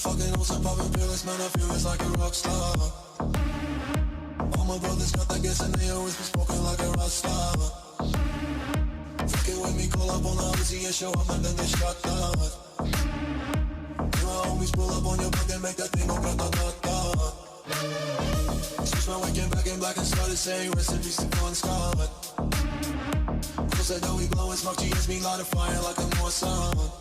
fucking on some poppin' fearless, man, I feel it's like a rock star. All my brothers got that gas and they always be smoking like a rock star. Fucking with me, call up on the Uzi and show up and then they shut down. And my homies pull up on your block and make that thing go grata-ta-ta. Switch my weekend back in black and started saying rest in peace to Bon Scott. Close that door, we blowin' smoke, GS me light a fire like a North Sun.